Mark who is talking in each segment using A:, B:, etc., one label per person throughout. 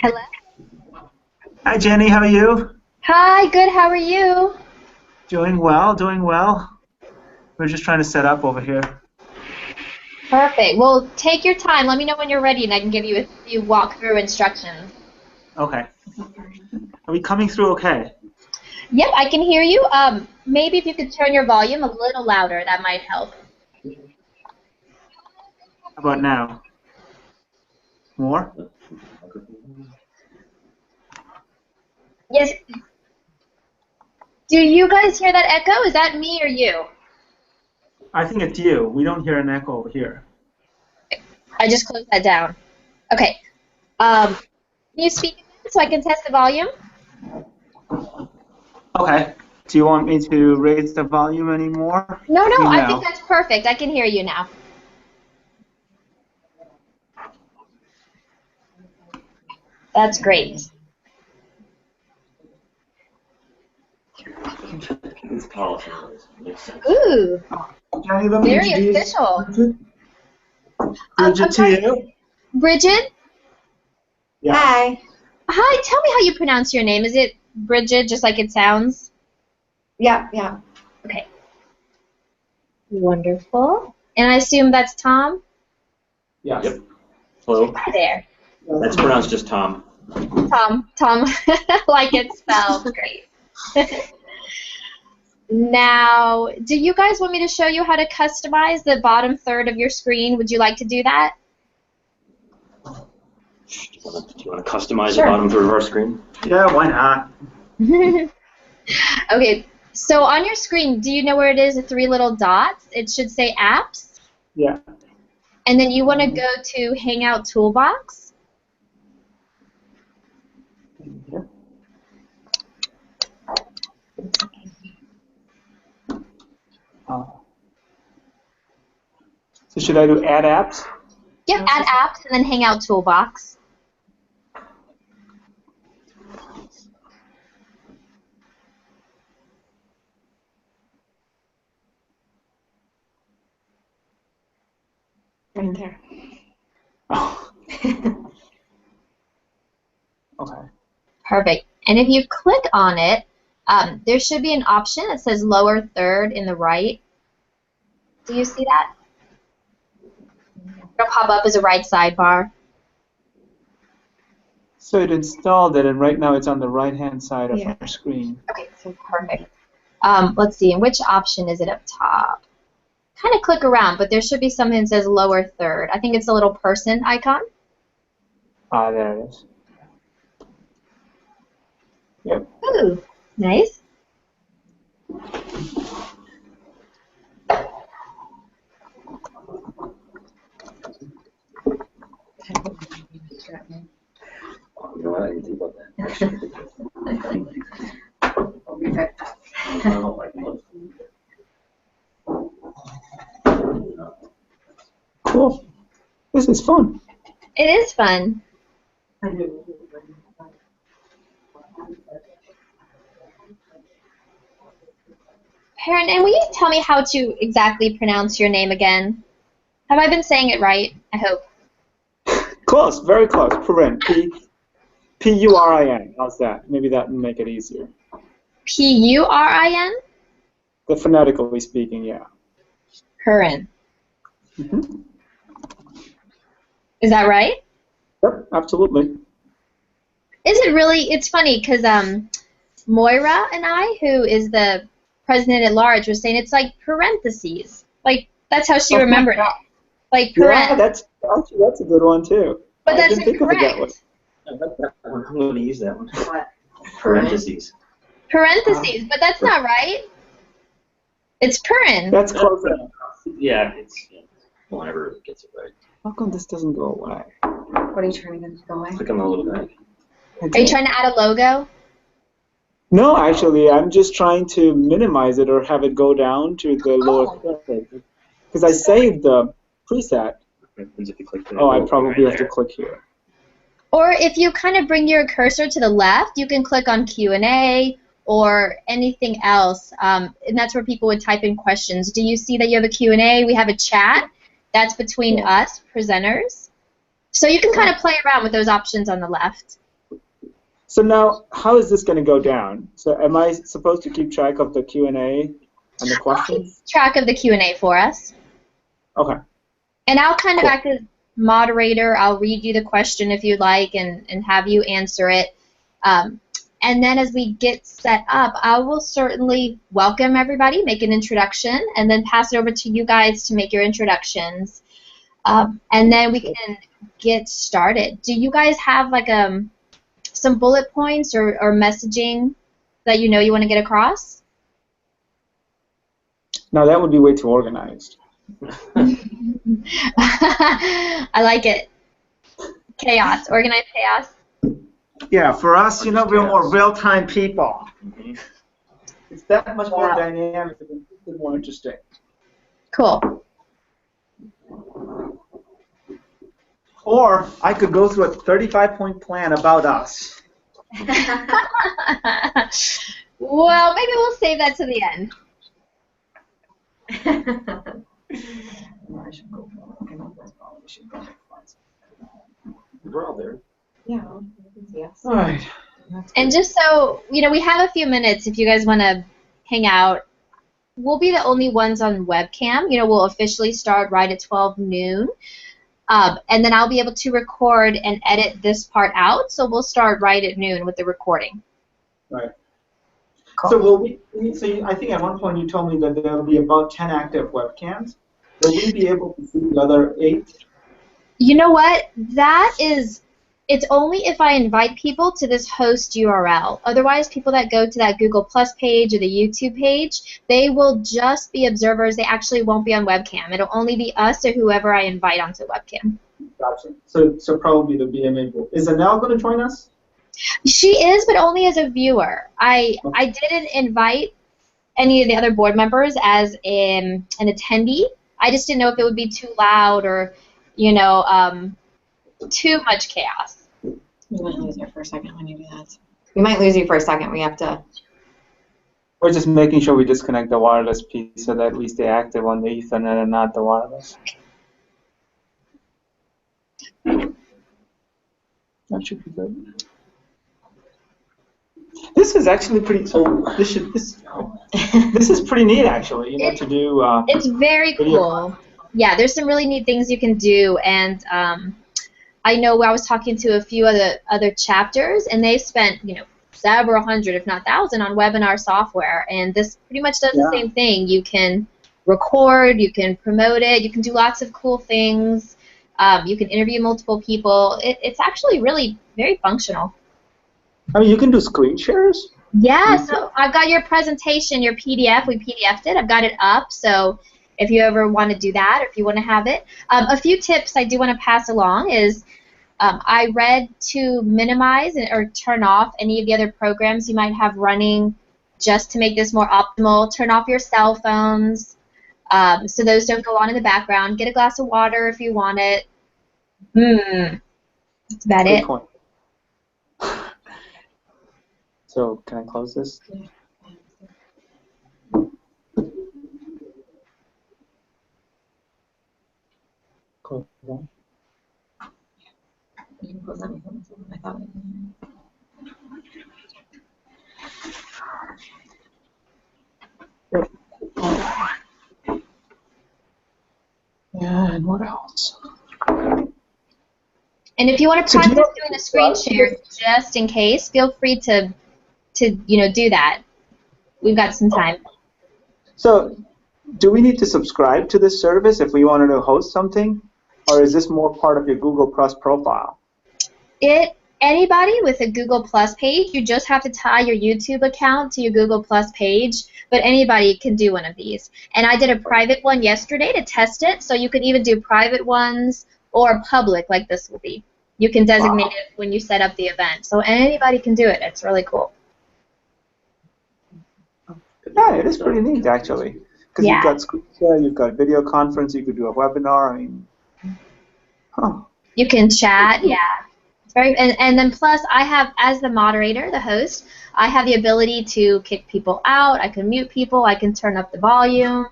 A: Hello.
B: Hi, Jenny. How are you?
A: Hi, good. How are you?
B: Doing well, doing well. We're just trying to set up over here.
A: Perfect. Well, take your time. Let me know when you're ready, and I can give you a few walkthrough instructions.
B: Okay. Are we coming through okay?
A: Yep, I can hear you. Maybe if you could turn your volume a little louder, that might help.
B: How about now? More?
A: Yes. Do you guys hear that echo? Is that me or you?
B: I think it's you. We don't hear an echo over here.
A: I just closed that down. Okay. Can you speak again so I can test the volume?
B: Okay. Do you want me to raise the volume anymore?
A: No,
B: Let me
A: I
B: know.
A: think that's perfect. I can hear you now. That's great. Ooh,
B: Jenny, let me
A: very
B: introduce
A: official.
B: Bridget to you.
A: Bridget?
B: Yeah.
C: Hi.
A: Hi, tell me how you pronounce your name. Is it Bridget, just like it sounds?
C: Yeah.
A: Okay. Wonderful. And I assume that's Tom?
B: Yes.
D: Yep. Hello.
A: Hi there.
D: That's pronounced just Tom.
A: Tom, like it's spelled. Great. Now, do you guys want me to show you how to customize the bottom third of your screen? Would you like to do that?
D: Do you want to customize
A: Sure.
D: the bottom third of our screen?
B: Yeah, why not?
A: Okay, so on your screen, do you know where it is, the three little dots? It should say Apps.
B: Yeah.
A: And then you want to go to Hangout Toolbox.
B: Yeah. So should I do add apps?
A: Yep, add apps and then Hangout Toolbox.
C: Right there.
B: Oh. Okay.
A: Perfect. And if you click on it, there should be an option that says lower third in the right. Do you see that? It'll pop up as a right sidebar.
B: So it installed it, and right now it's on the right-hand side of
C: Yeah.
B: our screen.
A: Okay, so perfect. Let's see, and which option is it up top? Kind of click around, but there should be something that says lower third. I think it's a little person icon.
B: Ah, there it is. Yep.
A: Ooh, nice.
D: You know what? I didn't think about that.
B: Cool. This is fun.
A: It is fun. Parin, and will you tell me how to exactly pronounce your name again? Have I been saying it right? I hope.
B: Close, very close. Parin. P-U-R-I-N. How's that? Maybe that will make it easier.
A: P-U-R-I-N?
B: The phonetically speaking, yeah.
A: Parin.
B: Mm-hmm.
A: Is that right?
B: Yep, absolutely.
A: Is it really? It's funny because Moira and I, who is the president at large, was saying it's like parentheses. Like, that's how she remembered it. Like,
B: Yeah, that's a good one, too.
A: But
B: I
A: that's
B: didn't think of it that way.
A: incorrect.
D: I like that one. I'm going to use that one. Parentheses.
A: Parentheses, but that's not right. It's Parin.
B: That's close enough.
D: Yeah, it's whenever it gets it right.
B: How come this doesn't go away?
C: What are you trying to go away?
D: Click on the little guy.
A: Are you trying to add a logo?
B: No, actually, I'm just trying to minimize it or have it go down to the lower third. Because I saved the preset.
D: Happens if you click
B: Oh, I probably have to click here.
A: Or if you kind of bring your cursor to the left, you can click on Q&A or anything else, and that's where people would type in questions. Do you see that you have a Q&A? We have a chat. That's between us, presenters. So you can kind of play around with those options on the left.
B: So now, how is this going to go down? So am I supposed to keep track of the Q&A and the
A: I'll keep
B: questions?
A: track of the Q&A for us.
B: Okay.
A: And I'll kind of
B: Cool.
A: act as moderator. I'll read you the question if you'd like and have you answer it. And then as we get set up, I will certainly welcome everybody, make an introduction, and then pass it over to you guys to make your introductions. And then we can get started. Do you guys have like some bullet points or messaging that you know you want to get across?
B: Now that would be way too organized.
A: I like it. Chaos, organized chaos.
E: Yeah, for us, you know, we're more real-time people.
B: It's that much more dynamic and more interesting.
A: Cool.
E: Or I could go through a 35-point plan about us.
A: Well, maybe we'll save that to the end.
D: We're all there.
C: Yeah. Yes.
E: All right.
A: And just so, you know, we have a few minutes if you guys want to hang out. We'll be the only ones on webcam. You know, we'll officially start right at 12 noon. And then I'll be able to record and edit this part out. So we'll start right at noon with the recording.
B: Right.
A: Cool.
B: So will we? So I think at one point you told me that there will be about 10 active webcams. Will we be able to see the other 8?
A: You know what? That is, it's only if I invite people to this host URL. Otherwise, people that go to that Google Plus page or the YouTube page, they will just be observers. They actually won't be on webcam. It'll only be us or whoever I invite onto webcam.
B: Gotcha. So probably the BMA will. Is Anel going to join us?
A: She is, but only as a viewer. I didn't invite any of the other board members as an attendee. I just didn't know if it would be too loud or, you know, too much chaos.
C: We might lose you for a second when you do that. We might lose you for a second. We have to.
B: We're just making sure we disconnect the wireless piece so that at least they're active on the Ethernet and not the wireless. That should be good. This is actually pretty. This is pretty neat, actually. You know, to do.
A: It's very cool. Yeah, there's some really neat things you can do, and I know I was talking to a few other chapters, and they spent, you know, several hundred, if not thousand, on webinar software, and this pretty much does the same thing. You can record, you can promote it, you can do lots of cool things. You can interview multiple people. It's actually really very functional.
B: I mean, you can do screen shares?
A: Yeah, so I've got your presentation, your PDF. We PDF'd it. I've got it up, so if you ever want to do that or if you want to have it. A few tips I do want to pass along is I read to minimize or turn off any of the other programs you might have running just to make this more optimal. Turn off your cell phones so those don't go on in the background. Get a glass of water if you want it. That's about it.
B: Point. So can I close this? Close that.
C: You can close that. I thought.
B: And what else?
A: And if you want to practice doing a screen share just in case, feel free to do that. We've got some time.
B: So, do we need to subscribe to this service if we wanted to host something, or is this more part of your Google Plus profile?
A: Anybody with a Google Plus page, you just have to tie your YouTube account to your Google Plus page, but anybody can do one of these. And I did a private one yesterday to test it, so you can even do private ones or public like this will be. You can designate it when you set up the event. So anybody can do it. It's really cool.
B: Yeah, it is pretty neat, actually. Because you've got screen share, you've got video conference, you could do a webinar. I mean,
A: You can chat, yeah. It's very, and then plus, I have, as the moderator, the host, I have the ability to kick people out. I can mute people. I can turn up the volume.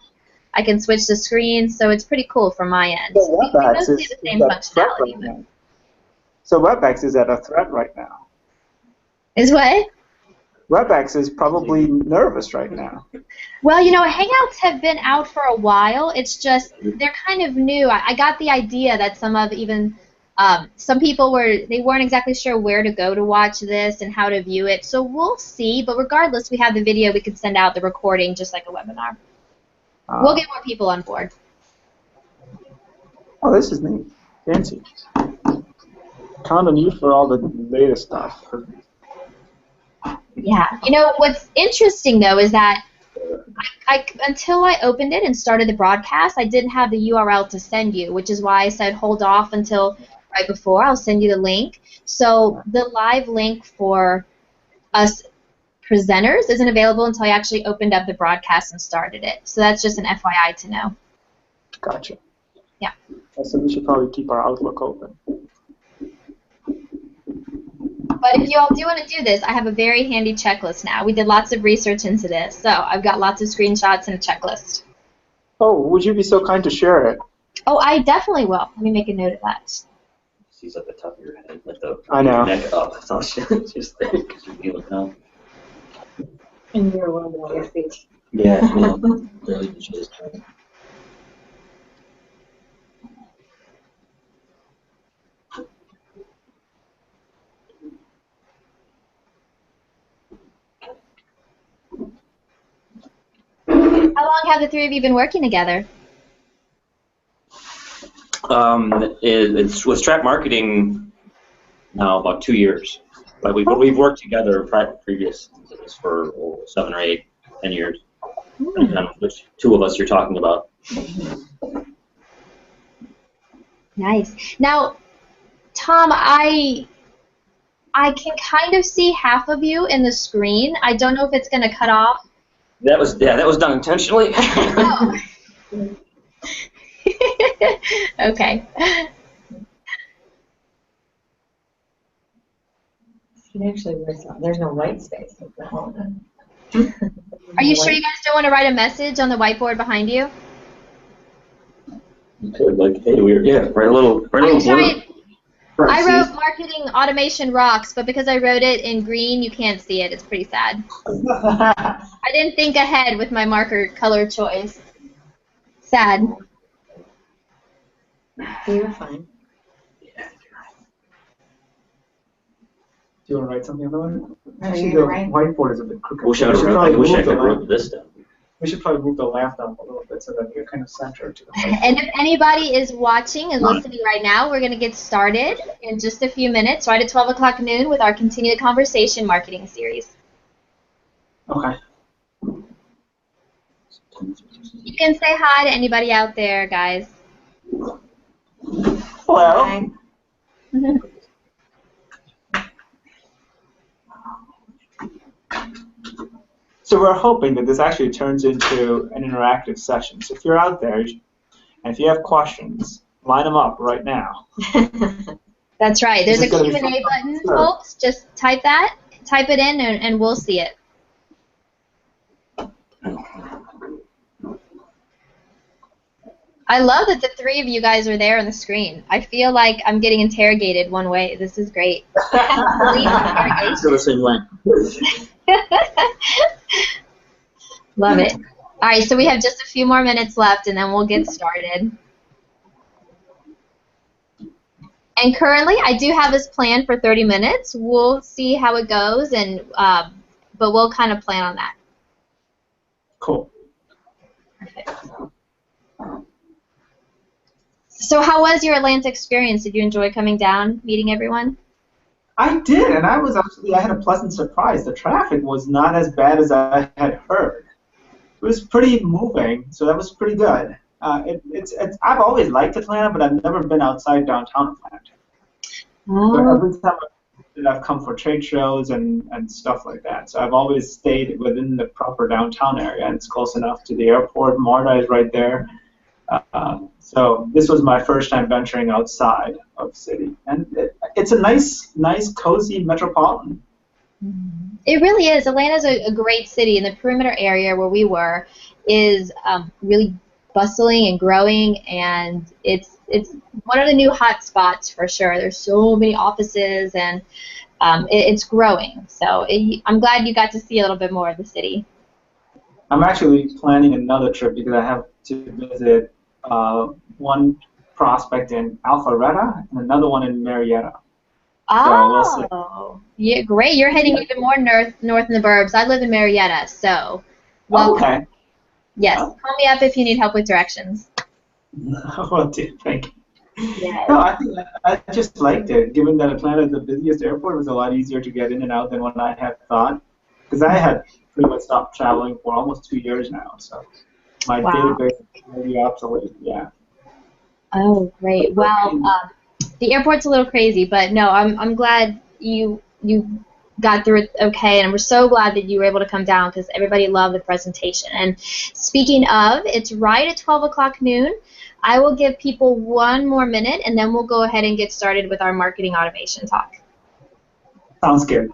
A: I can switch the screens. So it's pretty cool from my end.
B: So WebEx
A: mostly the same functionality.
B: So WebEx is at a threat right now.
A: Is what?
B: WebEx is probably nervous right now.
A: Well, you know, Hangouts have been out for a while. It's just they're kind of new. I got the idea that some people they weren't exactly sure where to go to watch this and how to view it. So we'll see. But regardless, we have the video. We could send out the recording just like a webinar. We'll get more people on board.
B: Oh, this is neat. Fancy. Count on you for all the latest stuff.
A: Yeah. You know, what's interesting, though, is that until I opened it and started the broadcast, I didn't have the URL to send you, which is why I said hold off until right before. I'll send you the link. So the live link for us presenters isn't available until I actually opened up the broadcast and started it. So that's just an FYI to know.
B: Gotcha.
A: Yeah.
B: So we should probably keep our Outlook open.
A: But if you all do want to do this, I have a very handy checklist now. We did lots of research into this, so I've got lots of screenshots and a checklist.
B: Oh, would you be so kind to share it?
A: Oh, I definitely will. Let me make a note of that.
D: She's at the top of your head, like the
B: I know.
D: neck up. It's all just there because you're feeling down.
C: And you're alone on your feet.
D: Yeah, really just trying.
A: How long have the three of you been working together?
D: It's with StratMarketing now about 2 years, but we've worked together previous for 7 or 8, 10 years. Depending on which two of us you're talking about.
A: Nice. Now, Tom, I can kind of see half of you in the screen. I don't know if it's going to cut off.
D: That was done intentionally.
A: Oh. Okay.
C: There's no white space.
A: Are you sure you guys don't want to write a message on the whiteboard behind you?
D: You could, like, hey, write a little blurb.
A: I wrote marketing automation rocks, but because I wrote it in green, you can't see it. It's pretty sad. I didn't think ahead with my marker color choice. Sad.
C: You're fine.
B: Do you want to write something on the one?
C: Are
B: Actually,
C: you
B: the
C: gonna write?
B: whiteboard is a bit crooked.
D: I wish I could wrote this down.
B: We should probably move the lamp up a little bit so that you're kind of centered to the whiteboard.
A: And if anybody is watching and listening right now, we're going to get started in just a few minutes, right at 12 o'clock noon, with our Continue the Conversation marketing series.
B: Okay.
A: You can say hi to anybody out there, guys.
B: Hello.
C: Hi.
B: So we're hoping that this actually turns into an interactive session. So if you're out there, and if you have questions, line them up right now.
A: That's right. There's a
B: This is
A: Q&A button, folks. Just type it in, and we'll see it. I love that the three of you guys are there on the screen. I feel like I'm getting interrogated one way. This is great.
D: I feel the same way.
A: Love it. All right, so we have just a few more minutes left, and then we'll get started. And currently, I do have this planned for 30 minutes. We'll see how it goes, but we'll kind of plan on that.
B: Cool.
A: Perfect. So how was your Atlanta experience? Did you enjoy coming down, meeting everyone?
B: I did, and I had a pleasant surprise. The traffic was not as bad as I had heard. It was pretty moving, so that was pretty good. I've always liked Atlanta, but I've never been outside downtown Atlanta.
A: Oh.
B: So every time I've come for trade shows and stuff like that. So I've always stayed within the proper downtown area, and it's close enough to the airport. MARTA is right there. So this was my first time venturing outside of the city, and it's a nice, cozy metropolitan.
A: It really is. Atlanta's a great city, and the perimeter area where we were is really bustling and growing, and it's one of the new hot spots for sure. There's so many offices, and it's growing. So I'm glad you got to see a little bit more of the city.
B: I'm actually planning another trip because I have to visit one prospect in Alpharetta and another one in Marietta.
A: Oh,
B: So
A: yeah, great. You're heading even more north in the burbs. I live in Marietta, so welcome.
B: Okay.
A: Yes, call me up if you need help with directions.
B: Well, thank you.
A: Yes.
B: No, I just liked it. Given that Atlanta is the busiest airport, it was a lot easier to get in and out than what I had thought. Because I had pretty much stopped traveling for almost 2 years now, so my database is really obsolete. Yeah.
A: Oh, great. Well, the airport's a little crazy, but no, I'm glad you got through it okay, and we're so glad that you were able to come down because everybody loved the presentation. And speaking of, it's right at 12 o'clock noon. I will give people 1 more minute, and then we'll go ahead and get started with our marketing automation talk.
B: Sounds good.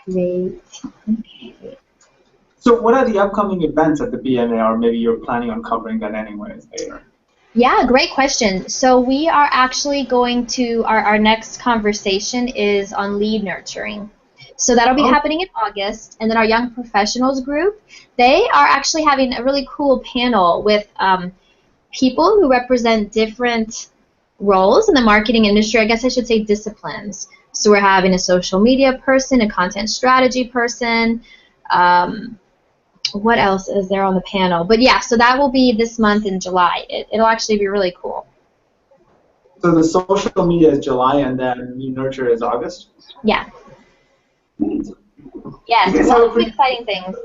A: Great. Okay.
B: So what are the upcoming events at the BMA, or maybe you're planning on covering that anyways later?
A: Yeah, great question. So we are actually going to, our next conversation is on lead nurturing. So that'll be happening in August. And then our young professionals group, they are actually having a really cool panel with people who represent different roles in the marketing industry. I guess I should say disciplines. So we're having a social media person, a content strategy person, what else is there on the panel? But yeah, so that will be this month in July. It'll actually be really cool.
B: So the social media is July, and then Lead Nurture is August?
A: Yeah. Yes, lots of exciting things.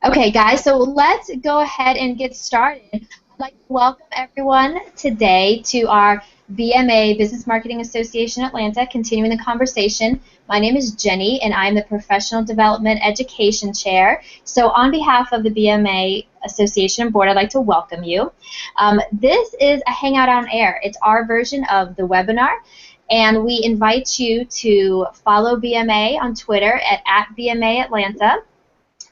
A: Okay, guys, so let's go ahead and get started. I'd like to welcome everyone today to our BMA, Business Marketing Association Atlanta, continuing the conversation. My name is Jenny, and I'm the Professional Development Education Chair. So on behalf of the BMA Association Board, I'd like to welcome you. This is a Hangout on Air. It's our version of the webinar, and we invite you to follow BMA on Twitter at BMA Atlanta.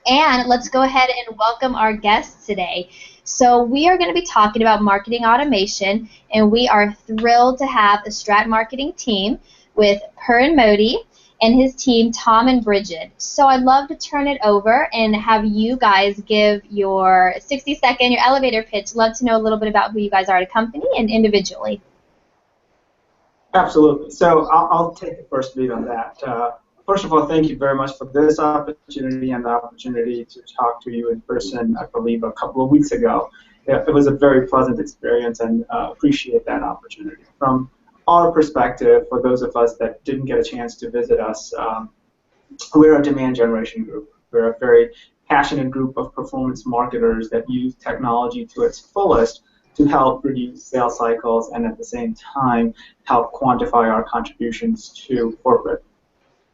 A: And let's go ahead and welcome our guests today. So we are going to be talking about marketing automation, and we are thrilled to have the StratMarketing team with Parin Mody and his team, Tom and Bridget. So I'd love to turn it over and have you guys give your 60-second, your elevator pitch. Love to know a little bit about who you guys are at a company and individually.
B: Absolutely. So I'll take the first lead on that. First of all, thank you very much for this opportunity and the opportunity to talk to you in person, I believe, a couple of weeks ago. It was a very pleasant experience, and appreciate that opportunity. From our perspective, for those of us that didn't get a chance to visit us, we're a demand generation group. We're a very passionate group of performance marketers that use technology to its fullest to help reduce sales cycles and at the same time help quantify our contributions to corporate.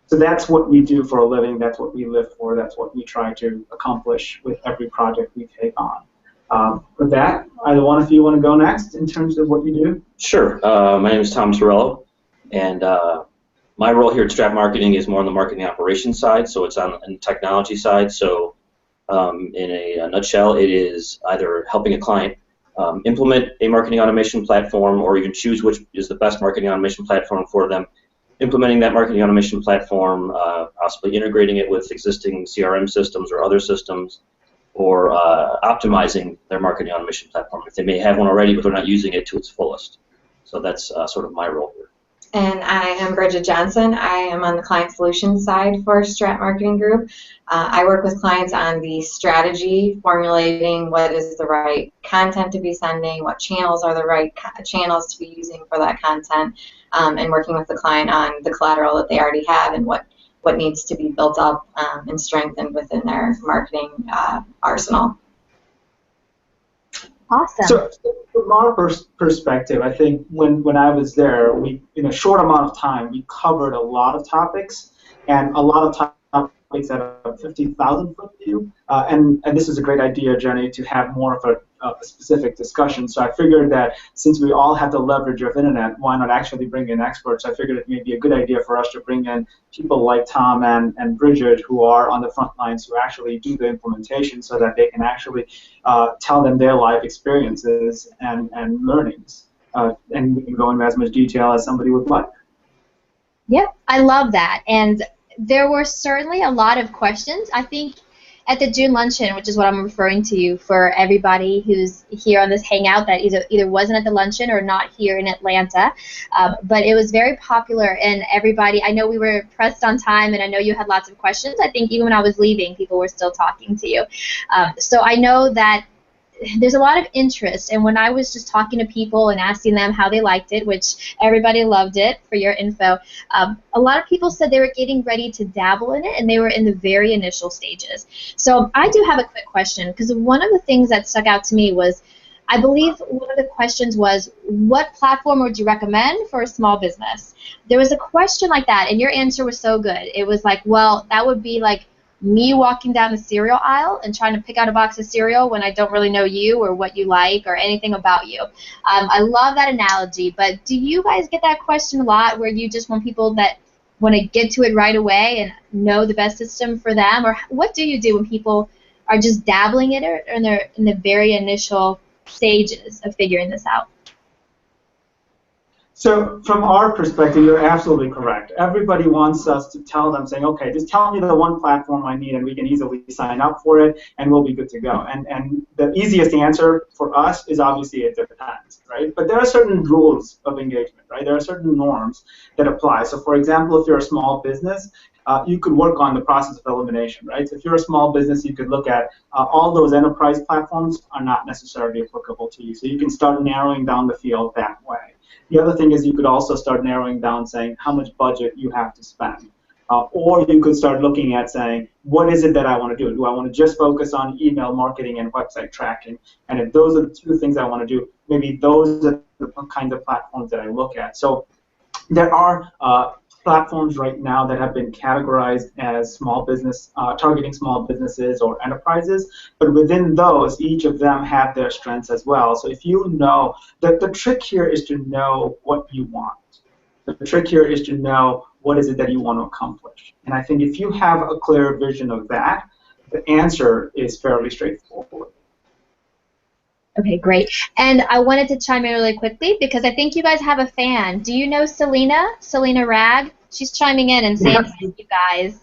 B: So that's what we do for a living, that's what we live for, that's what we try to accomplish with every project we take on. With that, either one of you want to go next in terms of what you do?
D: Sure. My name is Tom Torello, and my role here at StratMarketing is more on the marketing operations side, so it's on the technology side. So in a nutshell, it is either helping a client implement a marketing automation platform or even choose which is the best marketing automation platform for them, implementing that marketing automation platform, possibly integrating it with existing CRM systems or other systems, or optimizing their marketing automation platform. If they may have one already, but they're not using it to its fullest. So that's sort of my role here.
C: And I am Bridget Johnson. I am on the client solutions side for StratMarketing Group. I work with clients on the strategy, formulating what is the right content to be sending, what channels are the right channels to be using for that content, and working with the client on the collateral that they already have and what needs to be built up and strengthened within their marketing arsenal.
A: Awesome.
B: So from our perspective, I think when I was there, we in a short amount of time, we covered a lot of topics, and a lot of operates at a 50,000-foot view. And this is a great idea, Jenny, to have more of a specific discussion. So I figured that since we all have the leverage of internet, why not actually bring in experts? I figured it may be a good idea for us to bring in people like Tom and Bridget, who are on the front lines, who actually do the implementation, so that they can actually tell them their life experiences and learnings. And we can go into as much detail as somebody would like.
A: Yep, I love that. And there were certainly a lot of questions. I think at the June luncheon, which is what I'm referring to for everybody who's here on this hangout that either wasn't at the luncheon or not here in Atlanta, but it was very popular, and everybody, I know we were pressed on time, and I know you had lots of questions. I think even when I was leaving, people were still talking to you. So I know that there's a lot of interest, and when I was just talking to people and asking them how they liked it, which everybody loved it, for your info, a lot of people said they were getting ready to dabble in it, and they were in the very initial stages. So I do have a quick question, because one of the things that stuck out to me was, I believe one of the questions was, what platform would you recommend for a small business? There was a question like that, and your answer was so good. It was like, well, that would be like me walking down the cereal aisle and trying to pick out a box of cereal when I don't really know you or what you like or anything about you. I love that analogy, but do you guys get that question a lot, where you just want people that want to get to it right away and know the best system for them? Or what do you do when people are just dabbling in it, or they're in the very initial stages of figuring this out?
B: So from our perspective, you're absolutely correct. Everybody wants us to tell them, saying, okay, just tell me the one platform I need, and we can easily sign up for it, and we'll be good to go. And the easiest answer for us is obviously it depends, right? But there are certain rules of engagement, right? There are certain norms that apply. So for example, if you're a small business, you could work on the process of elimination, right? So if you're a small business, you could look at all those enterprise platforms are not necessarily applicable to you. So you can start narrowing down the field that way. The other thing is you could also start narrowing down, saying how much budget you have to spend. Or you could start looking at saying, what is it that I want to do? Do I want to just focus on email marketing and website tracking? And if those are the two things I want to do, maybe those are the kinds of platforms that I look at. So there are platforms right now that have been categorized as small business, targeting small businesses or enterprises, but within those, each of them have their strengths as well. So if you know, that the trick here is to know what you want. The trick here is to know what is it that you want to accomplish. And I think if you have a clear vision of that, the answer is fairly straightforward.
A: Okay, great. And I wanted to chime in really quickly because I think you guys have a fan. Do you know Selena? Selena Ragg? She's chiming in and saying thank you guys.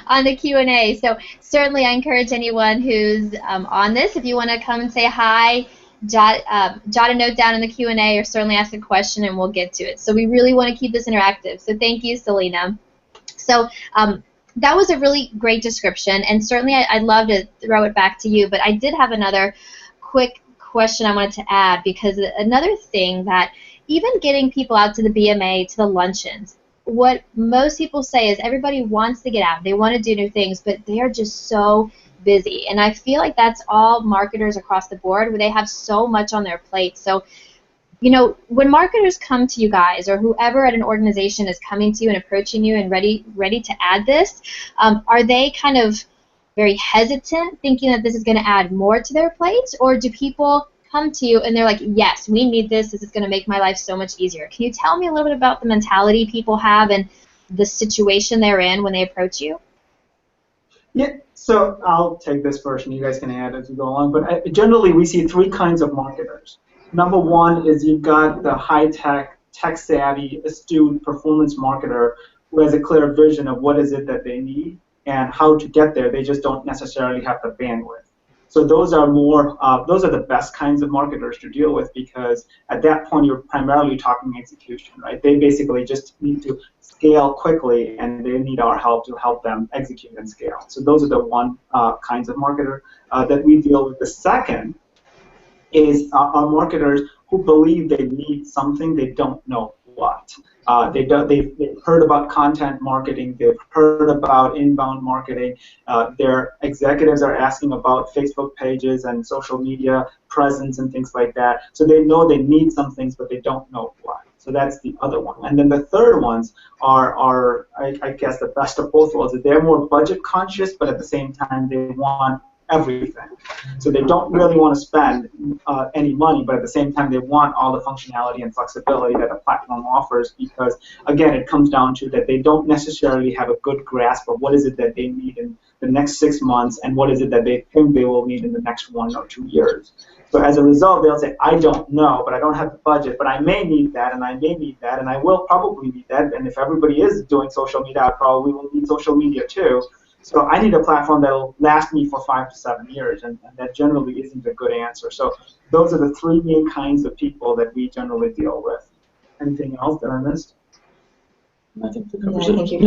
A: On the Q&A. So certainly I encourage anyone who's on this, if you want to come and say hi, jot a note down in the Q&A, or certainly ask a question and we'll get to it. So we really want to keep this interactive. So thank you, Selena. So that was a really great description, and certainly I'd love to throw it back to you, but I did have another quick question I wanted to add, because another thing that even getting people out to the BMA, to the luncheons, what most people say is everybody wants to get out. They want to do new things, but they are just so busy. And I feel like that's all marketers across the board, where they have so much on their plate. So, you know, when marketers come to you guys, or whoever at an organization is coming to you and approaching you and ready to add this, are they kind of very hesitant, thinking that this is going to add more to their plates, or do people come to you and they're like, yes, we need this, this is going to make my life so much easier? Can you tell me a little bit about the mentality people have and the situation they're in when they approach you?
B: Yeah, so I'll take this first, and you guys can add as we go along. But generally, we see three kinds of marketers. Number one is you've got the high-tech, tech-savvy, astute performance marketer who has a clear vision of what is it that they need and how to get there. They just don't necessarily have the bandwidth. So those are those are the best kinds of marketers to deal with, because at that point you're primarily talking execution, right? They basically just need to scale quickly, and they need our help to help them execute and scale. So those are the one kinds of marketer that we deal with. The second is our marketers who believe they need something, they don't know what. They've heard about content marketing, they've heard about inbound marketing, their executives are asking about Facebook pages and social media presence and things like that. So they know they need some things, but they don't know what. So that's the other one. And then the third ones are I guess, the best of both worlds. They're more budget conscious, but at the same time, they want everything. So they don't really want to spend any money, but at the same time, they want all the functionality and flexibility that a platform offers because, again, it comes down to that they don't necessarily have a good grasp of what is it that they need in the next 6 months and what is it that they think they will need in the next 1 or 2 years. So as a result, they'll say, I don't know, but I don't have the budget, but I may need that, and I may need that, and I will probably need that, and if everybody is doing social media, I probably will need social media too. So I need a platform that will last me for 5 to 7 years, and that generally isn't a good answer. So those are the three main kinds of people that we generally deal with. Anything else that I missed?
D: I think that
C: Yeah,
D: covers
C: I
D: it.
C: think you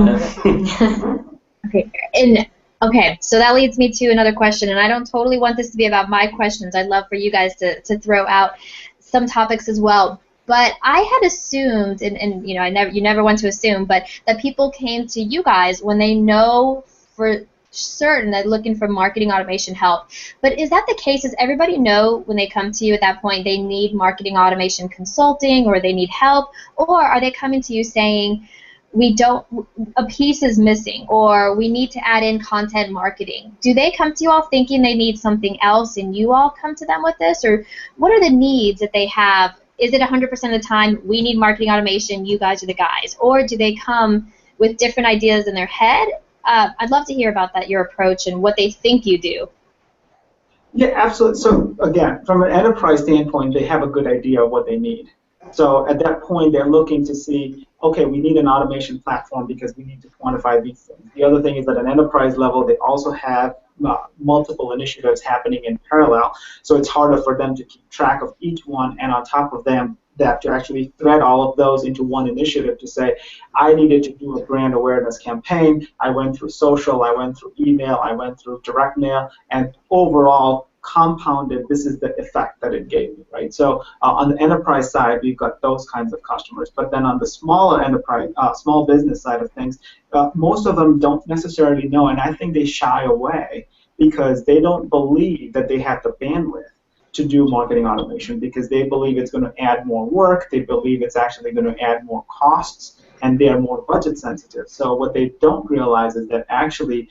C: covered it.
A: Okay, so that leads me to another question, and I don't totally want this to be about my questions. I'd love for you guys to throw out some topics as well. But I had assumed, and you know, you never want to assume, but that people came to you guys when they know for certain that looking for marketing automation help. But is that the case? Does everybody know when they come to you at that point they need marketing automation consulting or they need help, or are they coming to you saying, a piece is missing, or we need to add in content marketing? Do they come to you all thinking they need something else and you all come to them with this? Or what are the needs that they have? Is it 100% of the time, we need marketing automation, you guys are the guys? Or do they come with different ideas in their head? I'd love to hear about that, your approach, and what they think you do.
B: Yeah, absolutely. So again, from an enterprise standpoint, they have a good idea of what they need. So at that point, they're looking to see, okay, we need an automation platform because we need to quantify these things. The other thing is at an enterprise level, they also have multiple initiatives happening in parallel, so it's harder for them to keep track of each one, and on top of them, that to actually thread all of those into one initiative to say, I needed to do a brand awareness campaign, I went through social, I went through email, I went through direct mail, and overall, compounded, this is the effect that it gave me, right? So on the enterprise side, we've got those kinds of customers. But then on the smaller enterprise, small business side of things, most of them don't necessarily know, and I think they shy away because they don't believe that they have the bandwidth to do marketing automation because they believe it's going to add more work, they believe it's actually going to add more costs, and they are more budget sensitive. So what they don't realize is that actually,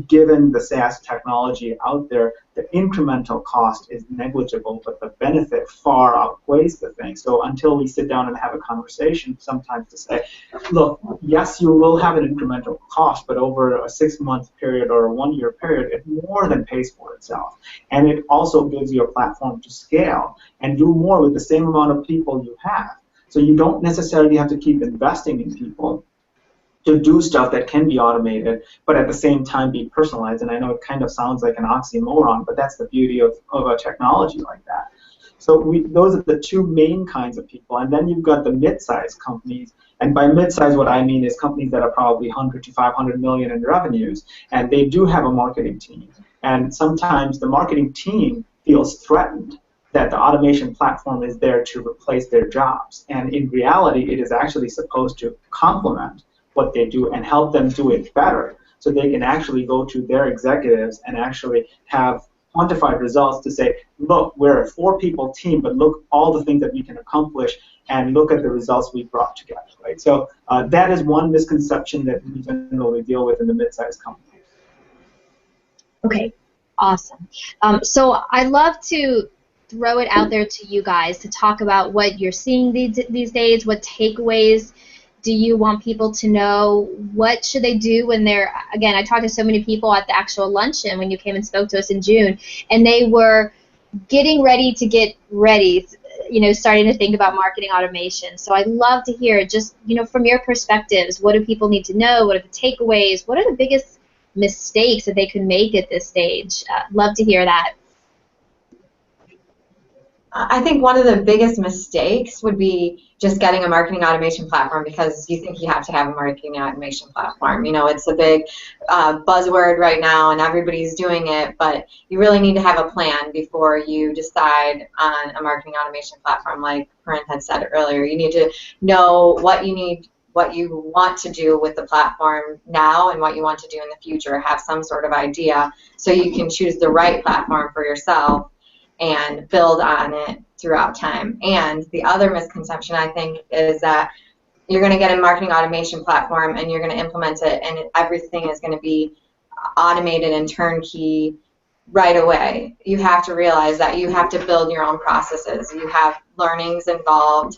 B: given the SaaS technology out there, the incremental cost is negligible, but the benefit far outweighs the thing. So until we sit down and have a conversation, sometimes to say, look, yes, you will have an incremental cost, but over a 6-month period or a 1-year period, it more than pays for itself. And it also gives you a platform to scale and do more with the same amount of people you have. So you don't necessarily have to keep investing in people to do stuff that can be automated, but at the same time be personalized. And I know it kind of sounds like an oxymoron, but that's the beauty of a technology like that. So those are the two main kinds of people. And then you've got the mid-sized companies. And by mid-size, what I mean is companies that are probably 100 to 500 million in revenues, and they do have a marketing team. And sometimes the marketing team feels threatened that the automation platform is there to replace their jobs. And in reality, it is actually supposed to complement what they do and help them do it better so they can actually go to their executives and actually have quantified results to say, look, we're a 4-people team, but look all the things that we can accomplish and look at the results we brought together, right? So that is one misconception that we generally deal with in the mid-sized companies.
A: Okay, awesome. So I'd love to throw it out there to you guys to talk about what you're seeing these days, what takeaways do you want people to know, what should they do when they're, again, I talked to so many people at the actual luncheon when you came and spoke to us in June, and they were getting ready to get ready, you know, starting to think about marketing automation. So I'd love to hear just, you know, from your perspectives, what do people need to know, what are the takeaways, what are the biggest mistakes that they could make at this stage? Love to hear that.
C: I think one of the biggest mistakes would be just getting a marketing automation platform because you think you have to have a marketing automation platform. You know, it's a big buzzword right now and everybody's doing it, but you really need to have a plan before you decide on a marketing automation platform. Like Parin had said earlier, you need to know what you need, what you want to do with the platform now and what you want to do in the future. Have some sort of idea so you can choose the right platform for yourself and build on it throughout time. And the other misconception, I think, is that you're going to get a marketing automation platform and you're going to implement it and everything is going to be automated and turnkey right away. You have to realize that you have to build your own processes. You have learnings involved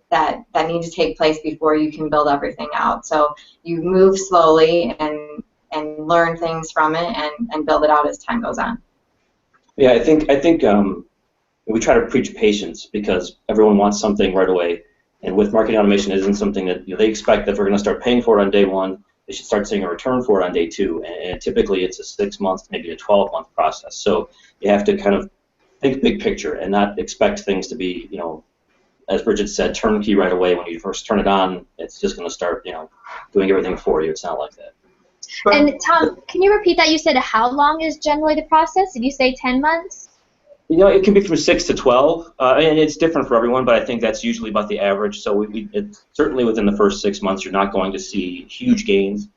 C: that need to take place before you can build everything out. So you move slowly and learn things from it and build it out as time goes on.
D: Yeah, I think we try to preach patience because everyone wants something right away. And with marketing automation, it isn't something that they expect that if we're going to start paying for it on day one, they should start seeing a return for it on day two. And typically it's a 6 month, maybe a 12-month process. So you have to kind of think big picture and not expect things to be, as Bridget said, turnkey right away. When you first turn it on, it's just going to start, doing everything for you. It's not like that.
A: And Tom, can you repeat that? You said how long is generally the process? Did you say 10 months?
D: It can be from 6 to 12, and it's different for everyone, but I think that's usually about the average. So it's certainly within the first 6 months, you're not going to see huge gains.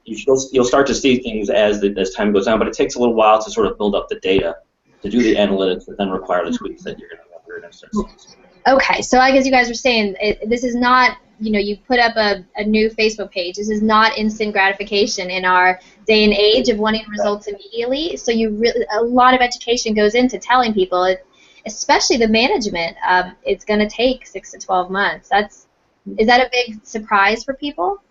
D: You'll start to see things as time goes on, but it takes a little while to sort of build up the data to do the analytics that then require the tweaks that you're going to start seeing.
A: Okay, so I guess you guys were saying this is not, you put up a new Facebook page. This is not instant gratification in our day and age of wanting results immediately. So a lot of education goes into telling people, especially the management, it's going to take 6 to 12 months. Is that a big surprise for people?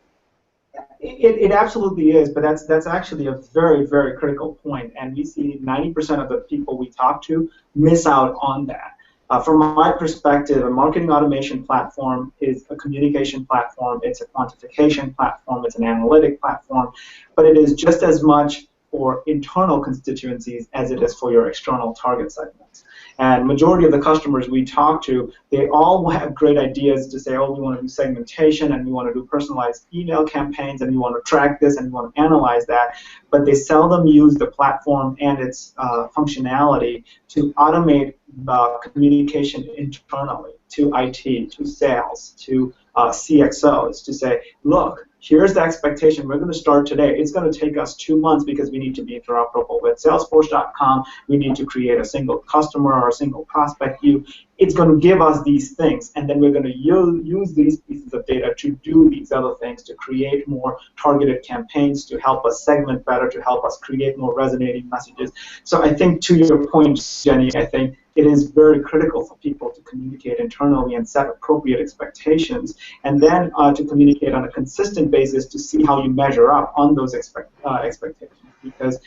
B: It absolutely is, but that's actually a very, very critical point, and we see 90% of the people we talk to miss out on that. From my perspective, a marketing automation platform is a communication platform, it's a quantification platform, it's an analytic platform, but it is just as much for internal constituencies as it is for your external target segments. And majority of the customers we talk to, they all have great ideas to say, oh, we want to do segmentation and we want to do personalized email campaigns and we want to track this and we want to analyze that, but they seldom use the platform and its functionality to automate communication internally to IT, to sales, to CXOs, to say, look, here's the expectation. We're going to start today. It's going to take us 2 months because we need to be interoperable with Salesforce.com. We need to create a single customer or a single prospect view. It's going to give us these things, and then we're going to use these pieces of data to do these other things, to create more targeted campaigns, to help us segment better, to help us create more resonating messages. So I think to your point, Jenny, I think it is very critical for people to communicate internally and set appropriate expectations, and then to communicate on a consistent basis to see how you measure up on those expectations. Because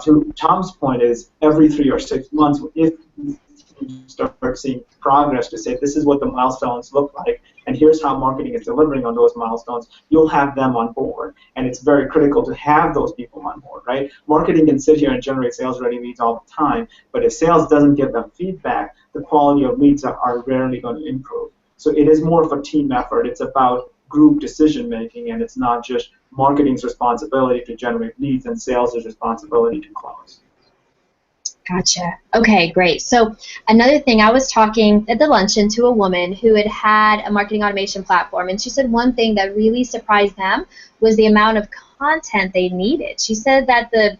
B: to Tom's point is every 3 or 6 months, if you start seeing progress to say this is what the milestones look like, and here's how marketing is delivering on those milestones, you'll have them on board. And it's very critical to have those people on board, right? Marketing can sit here and generate sales-ready leads all the time, but if sales doesn't give them feedback, the quality of leads are rarely going to improve. So it is more of a team effort. It's about group decision-making, and it's not just marketing's responsibility to generate leads and sales' responsibility to close.
A: Gotcha. Okay, great. So another thing, I was talking at the luncheon to a woman who had a marketing automation platform, and she said one thing that really surprised them was the amount of content they needed. She said that the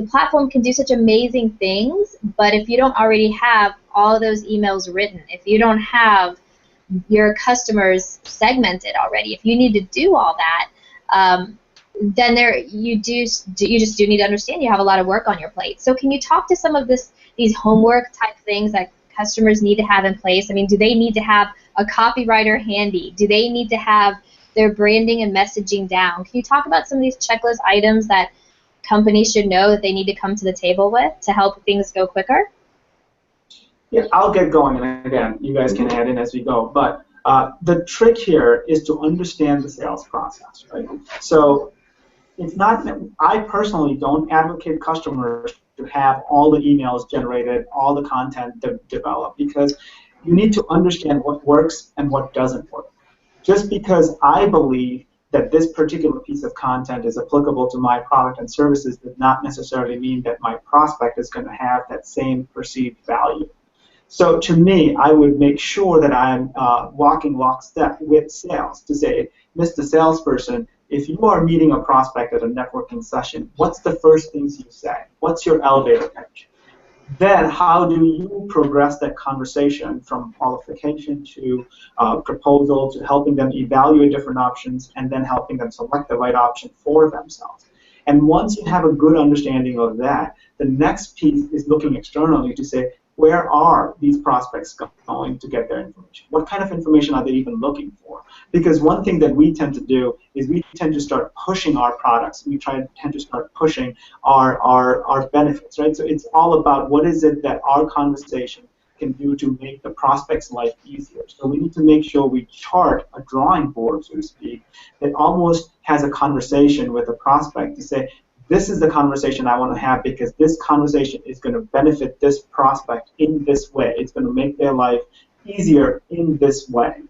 A: platform can do such amazing things, but if you don't already have all of those emails written, if you don't have your customers segmented already, if you need to do all that, then you just do need to understand you have a lot of work on your plate. So can you talk to some of these homework type things that customers need to have in place? I mean, do they need to have a copywriter handy? Do they need to have their branding and messaging down? Can you talk about some of these checklist items that companies should know that they need to come to the table with to help things go quicker?
B: Yeah, I'll get going, and again, you guys can add in as we go. But the trick here is to understand the sales process, right? So it's not that I personally don't advocate customers to have all the emails generated, all the content developed, because you need to understand what works and what doesn't work. Just because I believe that this particular piece of content is applicable to my product and services does not necessarily mean that my prospect is going to have that same perceived value. So to me, I would make sure that I'm walking lockstep with sales to say, Mr. Salesperson, if you are meeting a prospect at a networking session, what's the first things you say? What's your elevator pitch? then how do you progress that conversation from qualification to proposal to helping them evaluate different options and then helping them select the right option for themselves? And once you have a good understanding of that, the next piece is looking externally to say, where are these prospects going to get their information? What kind of information are they even looking for? Because one thing that we tend to do is we tend to start pushing our products. We tend to start pushing our benefits, right? So it's all about what is it that our conversation can do to make the prospect's life easier. So we need to make sure we chart a drawing board, so to speak, that almost has a conversation with a prospect to say, this is the conversation I want to have because this conversation is going to benefit this prospect in this way. It's going to make their life easier in this way.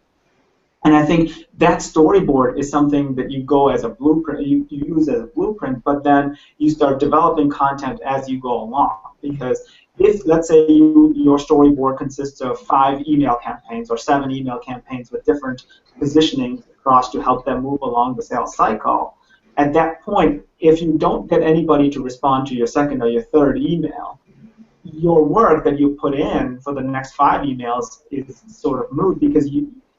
B: And I think that storyboard is something that you go as a blueprint, you use as a blueprint, but then you start developing content as you go along. Because if, let's say, your storyboard consists of 5 email campaigns or 7 email campaigns with different positionings across to help them move along the sales cycle, at that point, if you don't get anybody to respond to your second or your third email, your work that you put in for the next 5 emails is sort of moot because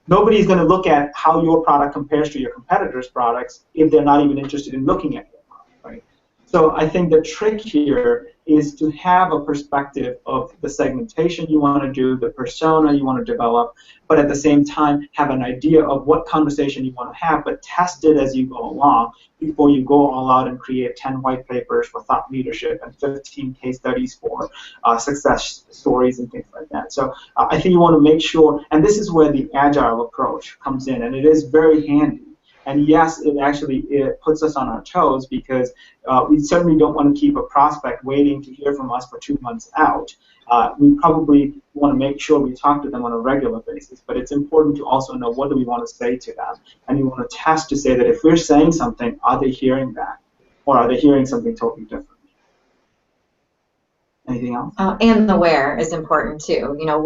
B: nobody's going to look at how your product compares to your competitors' products if they're not even interested in looking at your product, right? So I think the trick here is to have a perspective of the segmentation you want to do, the persona you want to develop, but at the same time have an idea of what conversation you want to have, but test it as you go along before you go all out and create 10 white papers for thought leadership and 15 case studies for success stories and things like that. So I think you want to make sure, and this is where the agile approach comes in, and it is very handy. And yes, it puts us on our toes because we certainly don't want to keep a prospect waiting to hear from us for 2 months out. We probably want to make sure we talk to them on a regular basis, but it's important to also know what do we want to say to them. And you want to test to say that if we're saying something, are they hearing that? Or are they hearing something totally different? Anything else?
C: And the where is important too. You know,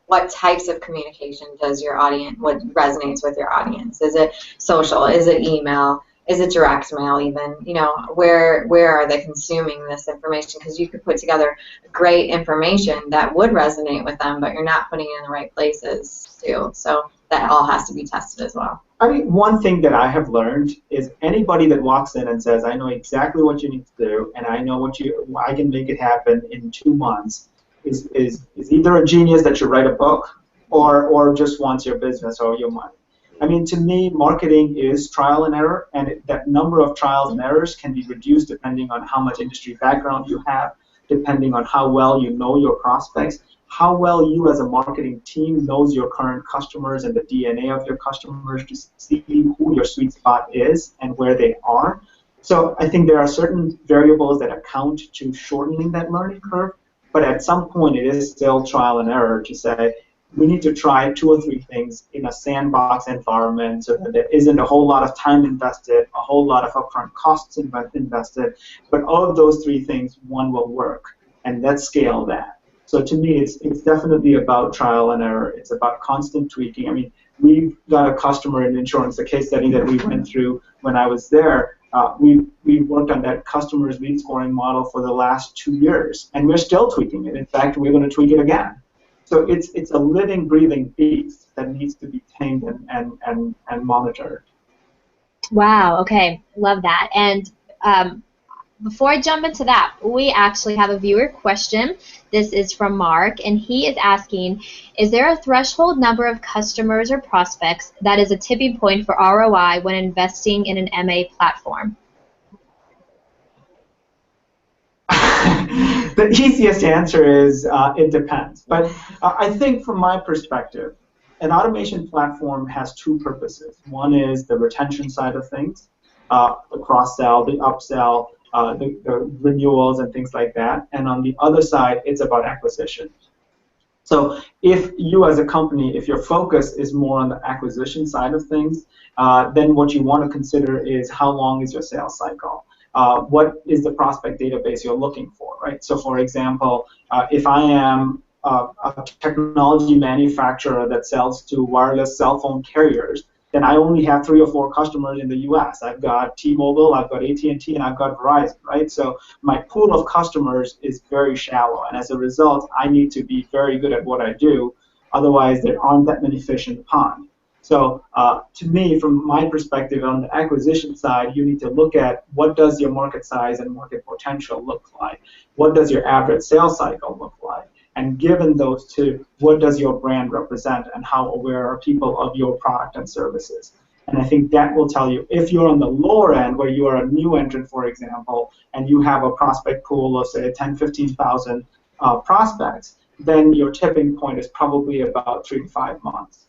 C: what types of communication does your audience, what resonates with your audience? Is it social? Is it email? Is it direct mail even? You know, where are they consuming this information? Because you could put together great information that would resonate with them, but you're not putting it in the right places too. So that all has to be tested as well.
B: I mean, one thing that I have learned is anybody that walks in and says, I know exactly what you need to do, and I know I can make it happen in 2 months, is either a genius that should write a book or just wants your business or your money. I mean, to me, marketing is trial and error, and that number of trials and errors can be reduced depending on how much industry background you have, depending on how well you know your prospects, how well you as a marketing team knows your current customers and the DNA of your customers to see who your sweet spot is and where they are. So I think there are certain variables that account to shortening that learning curve, but at some point it is still trial and error to say, we need to try 2 or 3 things in a sandbox environment so that there isn't a whole lot of time invested, a whole lot of upfront costs invested, but of those 3 things, one will work, and let's scale that. So to me, it's definitely about trial and error. It's about constant tweaking. I mean, we've got a customer in insurance, a case study that we went through when I was there. We worked on that customer's lead scoring model for the last 2 years, and we're still tweaking it. In fact, we're going to tweak it again. So it's a living, breathing beast that needs to be tamed and monitored.
A: Wow, okay, love that. And before I jump into that, we actually have a viewer question. This is from Mark, and he is asking, is there a threshold number of customers or prospects that is a tipping point for ROI when investing in an MA platform?
B: The easiest answer is it depends. But I think from my perspective, an automation platform has 2 purposes. One is the retention side of things, the cross-sell, the upsell, the renewals and things like that. And on the other side, it's about acquisition. So if you as a company, if your focus is more on the acquisition side of things, then what you want to consider is how long is your sales cycle? What is the prospect database you're looking for, right? So for example, if I am a technology manufacturer that sells to wireless cell phone carriers, then I only have 3 or 4 customers in the U.S. I've got T-Mobile, I've got AT&T, and I've got Verizon, right? So my pool of customers is very shallow, and as a result, I need to be very good at what I do. Otherwise, there aren't that many fish in the pond. So to me, from my perspective on the acquisition side, you need to look at what does your market size and market potential look like? What does your average sales cycle look like? And given those two, what does your brand represent and how aware are people of your product and services? And I think that will tell you if you're on the lower end where you are a new entrant, for example, and you have a prospect pool of, say, 10, 15,000 prospects, then your tipping point is probably about 3 to 5 months.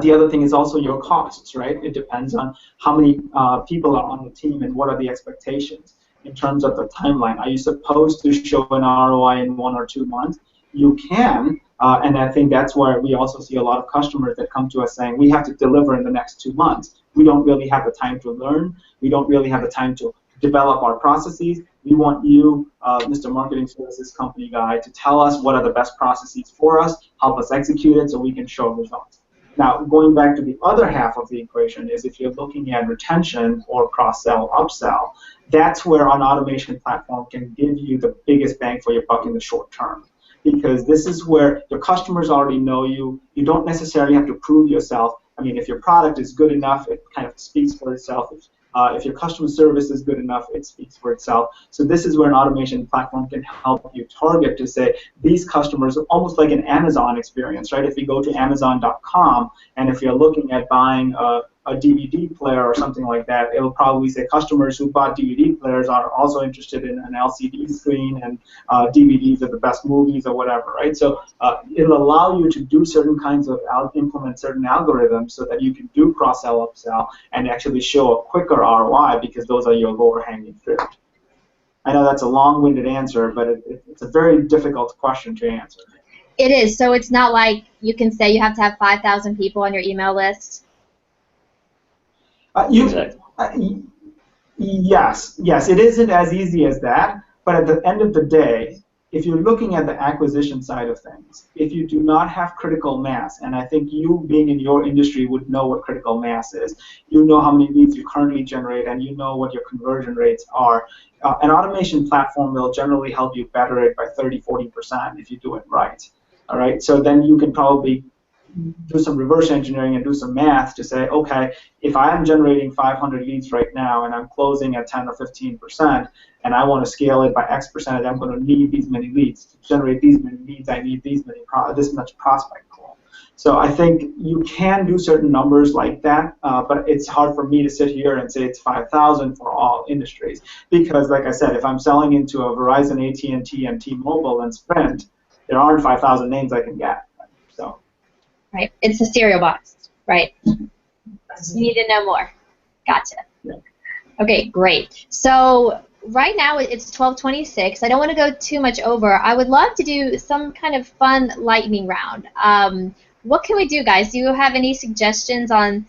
B: The other thing is also your costs, right? It depends on how many people are on the team and what are the expectations in terms of the timeline. Are you supposed to show an ROI in 1 or 2 months? You can, and I think that's where we also see a lot of customers that come to us saying, we have to deliver in the next 2 months. We don't really have the time to learn. We don't really have the time to develop our processes. We want you, Mr. Marketing Services Company guy, to tell us what are the best processes for us, help us execute it so we can show results. Now, going back to the other half of the equation is if you're looking at retention or cross-sell, upsell, that's where an automation platform can give you the biggest bang for your buck in the short term. Because this is where your customers already know you. You don't necessarily have to prove yourself. I mean, if your product is good enough, it kind of speaks for itself. If your customer service is good enough, it speaks for itself. So this is where an automation platform can help you target to say, these customers are almost like an Amazon experience, right? If you go to Amazon.com and if you're looking at buying a DVD player or something like that, it'll probably say customers who bought DVD players are also interested in an LCD screen and DVDs are the best movies or whatever, right? So it'll allow you to do certain kinds of, implement certain algorithms so that you can do cross-sell, upsell, and actually show a quicker ROI because those are your lower-hanging fruit. I know that's a long-winded answer, but it's a very difficult question to answer.
A: It is. So it's not like you can say you have to have 5,000 people on your email list.
B: Yes, it isn't as easy as that, but at the end of the day, if you're looking at the acquisition side of things, if you do not have critical mass, and I think you being in your industry would know what critical mass is, you know how many leads you currently generate, and you know what your conversion rates are, an automation platform will generally help you better it by 30-40% if you do it right. All right, so then you can probably do some reverse engineering and do some math to say, okay, if I am generating 500 leads right now and I'm closing at 10 or 15%, and I want to scale it by X percentage, I'm going to need these many leads. To generate these many leads, I need this much prospect pool. So I think you can do certain numbers like that, but it's hard for me to sit here and say it's 5,000 for all industries. Because, like I said, if I'm selling into a Verizon, AT&T, and T-Mobile and Sprint, there aren't 5,000 names I can get. So.
A: Right. It's a stereo box. Right. You need to know more. Gotcha.
B: Yeah.
A: Okay, great. So right now it's 12:26. I don't want to go too much over. I would love to do some kind of fun lightning round. What can we do, guys? Do you have any suggestions on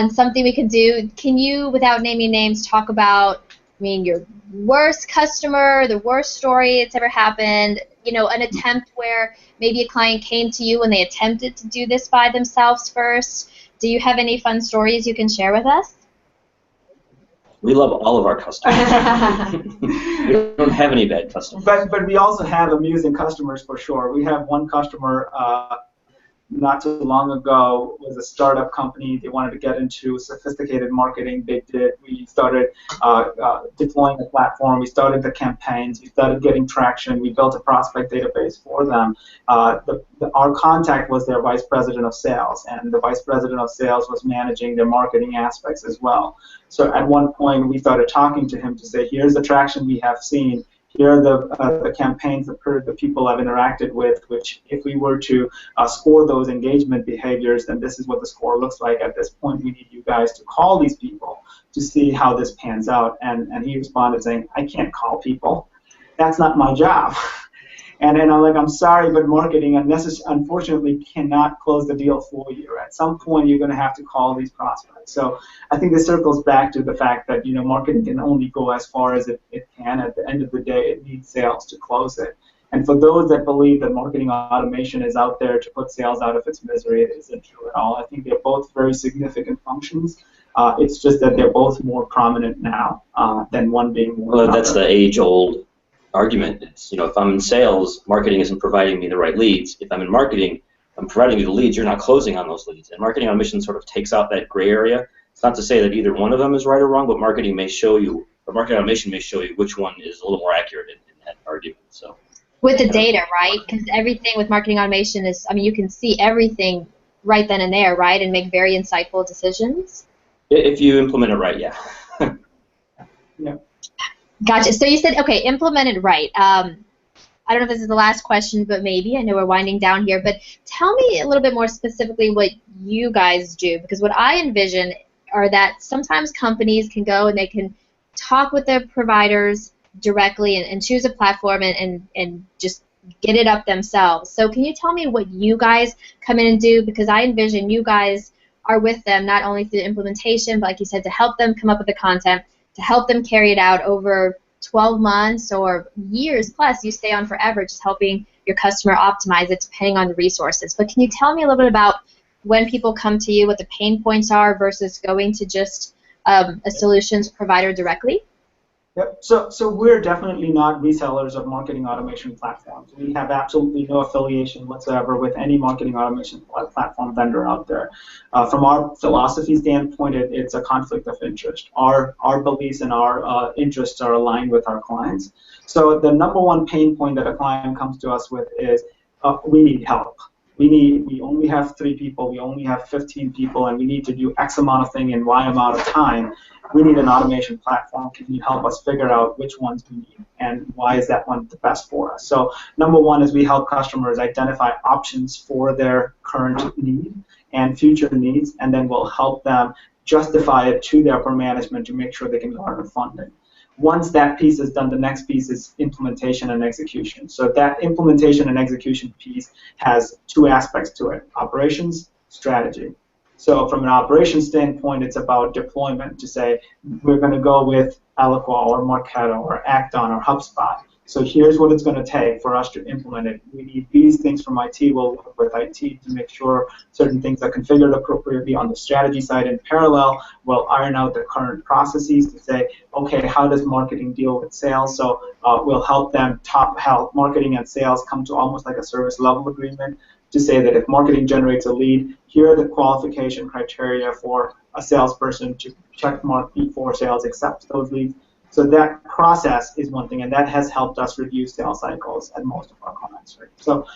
A: something we can do? Can you, without naming names, talk about, your worst customer, the worst story that's ever happened, an attempt where maybe a client came to you and they attempted to do this by themselves first? Do you have any fun stories you can share with us?
D: We love all of our customers. We don't have any bad customers.
B: But we also have amusing customers for sure. We have one customer not too long ago was a startup company. They wanted to get into sophisticated marketing. We started deploying the platform. We started the campaigns. We started getting traction. We built a prospect database for them. Our contact was their vice president of sales, and the vice president of sales was managing their marketing aspects as well. So at one point, we started talking to him to say, here's the traction we have seen. Here are the campaigns that the people I've interacted with, which if we were to score those engagement behaviors, then this is what the score looks like. At this point, we need you guys to call these people to see how this pans out. And he responded saying, I can't call people. That's not my job. And then I'm like, I'm sorry, but marketing unfortunately cannot close the deal for you. At some point, you're going to have to call these prospects. So I think this circles back to the fact that marketing can only go as far as it can. At the end of the day, it needs sales to close it. And for those that believe that marketing automation is out there to put sales out of its misery, it isn't true at all. I think they're both very significant functions. It's just that they're both more prominent now than one being more.
D: Well, that's the age-old argument. It's, if I'm in sales, marketing isn't providing me the right leads. If I'm in marketing, I'm providing you the leads. You're not closing on those leads. And marketing automation sort of takes out that gray area. It's not to say that either one of them is right or wrong, but marketing may show you, or marketing automation may show you which one is a little more accurate in that argument. So.
A: With the data, right? Because everything with marketing automation is, you can see everything right then and there, right, and make very insightful decisions.
D: If you implement it right, yeah.
B: Yeah.
A: Gotcha. So you said, okay, implement it right. I don't know if this is the last question, but maybe. I know we're winding down here, but tell me a little bit more specifically what you guys do, because what I envision are that sometimes companies can go and they can talk with their providers directly and choose a platform and just get it up themselves. So can you tell me what you guys come in and do? Because I envision you guys are with them not only through the implementation, but like you said, to help them come up with the content, to help them carry it out over 12 months or years plus. You stay on forever just helping your customer optimize it depending on the resources. But can you tell me a little bit about when people come to you, what the pain points are versus going to just a solutions provider directly?
B: Yep. So we're definitely not resellers of marketing automation platforms. We have absolutely no affiliation whatsoever with any marketing automation platform vendor out there. From our philosophy standpoint, it's a conflict of interest. Our beliefs and our interests are aligned with our clients. So the number one pain point that a client comes to us with is we need help. We only have 3 people, we only have 15 people, and we need to do X amount of thing in Y amount of time. We need an automation platform. Can you help us figure out which ones we need and why is that one the best for us? So number one is we help customers identify options for their current need and future needs, and then we'll help them justify it to their upper management to make sure they can garner funding. Once that piece is done, the next piece is implementation and execution. So that implementation and execution piece has 2 aspects to it: operations, strategy. So from an operations standpoint, it's about deployment to say, we're going to go with Eloqua or Marketo or Acton or HubSpot. So here's what it's going to take for us to implement it. We need these things from IT. We'll work with IT to make sure certain things are configured appropriately on the strategy side. In parallel, we'll iron out the current processes to say, okay, how does marketing deal with sales? So we'll help them help marketing and sales come to almost like a service level agreement to say that if marketing generates a lead, here are the qualification criteria for a salesperson to check mark before sales accepts those leads. So that process is one thing, and that has helped us reduce sales cycles at most of our clients. Right? So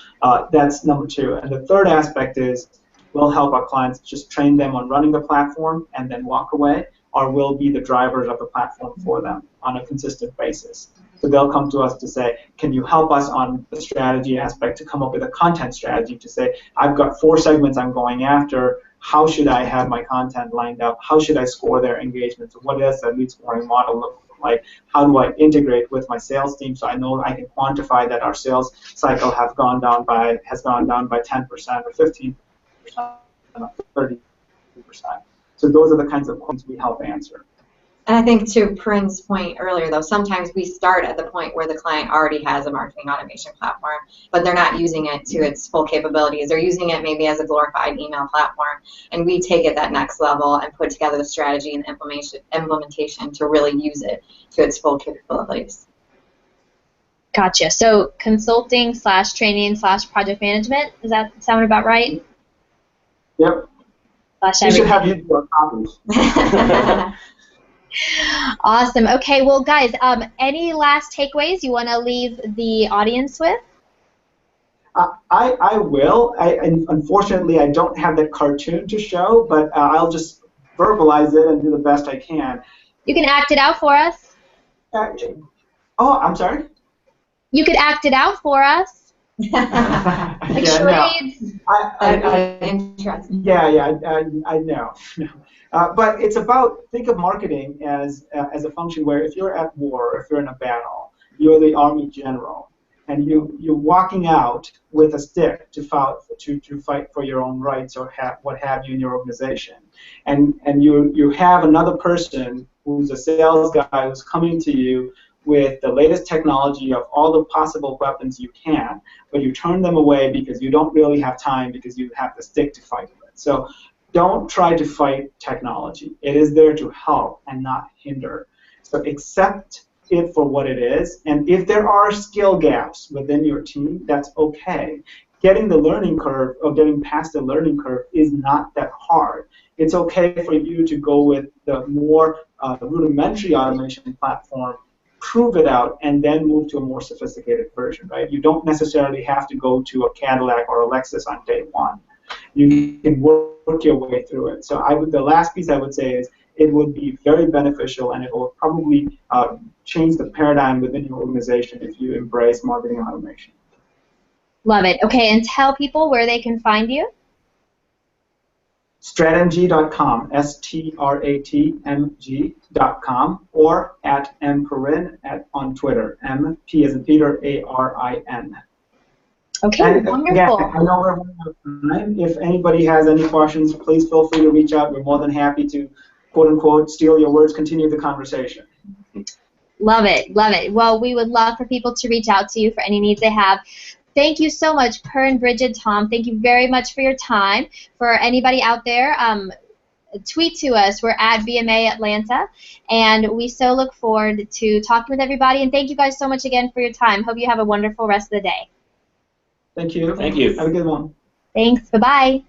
B: that's number 2. And the third aspect is we'll help our clients just train them on running the platform and then walk away, or we'll be the drivers of the platform for them on a consistent basis. So they'll come to us to say, can you help us on the strategy aspect to come up with a content strategy to say, I've got 4 segments I'm going after. How should I have my content lined up? How should I score their engagement? So what does that lead scoring model look like? How do I integrate with my sales team so I know I can quantify that our sales cycle has gone down by 10% or 15% or 30%? So those are the kinds of questions we help answer.
C: And I think to Parin's point earlier, though, sometimes we start at the point where the client already has a marketing automation platform, but they're not using it to its full capabilities. They're using it maybe as a glorified email platform, and we take it that next level and put together the strategy and implementation to really use it to its full capabilities.
A: Gotcha. So consulting / training / project management, does that sound about right?
B: Yep. We should have you do our copies.
A: Awesome. Okay, well, guys, any last takeaways you want to leave the audience with?
B: I will. Unfortunately, I don't have that cartoon to show, but I'll just verbalize it and do the best I can.
A: You can act it out for us.
B: Oh, I'm sorry?
A: You could act it out for us. Like charades.
B: I know. But it's about, think of marketing as a function where if you're at war, if you're in a battle, you're the army general, and you're walking out with a stick to fight for your own rights or what have you in your organization, and you have another person who's a sales guy who's coming to you with the latest technology of all the possible weapons you can, but you turn them away because you don't really have time because you have the stick to fight with. So don't try to fight technology. It is there to help and not hinder. So accept it for what it is, and if there are skill gaps within your team, that's okay. Getting the learning curve or getting past the learning curve is not that hard. It's okay for you to go with the more rudimentary automation platform, prove it out, and then move to a more sophisticated version, right? You don't necessarily have to go to a Cadillac or a Lexus on day one. You can work your way through it. So the last piece I would say is it would be very beneficial, and it will probably change the paradigm within your organization if you embrace marketing automation.
A: Love it. Okay, and tell people where they can find you.
B: StratMG.com, StratMG.com, or at mparin on Twitter, M P as in Peter, ARIN.
A: Okay,
B: and
A: wonderful.
B: Again, I know we're running out of time. If anybody has any questions, please feel free to reach out. We're more than happy to, quote unquote, steal your words, continue the conversation.
A: Love it, love it. Well, we would love for people to reach out to you for any needs they have. Thank you so much, Parin, Bridget, Tom. Thank you very much for your time. For anybody out there, tweet to us. We're at BMA Atlanta, and we so look forward to talking with everybody. And thank you guys so much again for your time. Hope you have a wonderful rest of the day.
B: Thank you.
D: Thank you.
B: Have a good one.
A: Thanks. Bye-bye.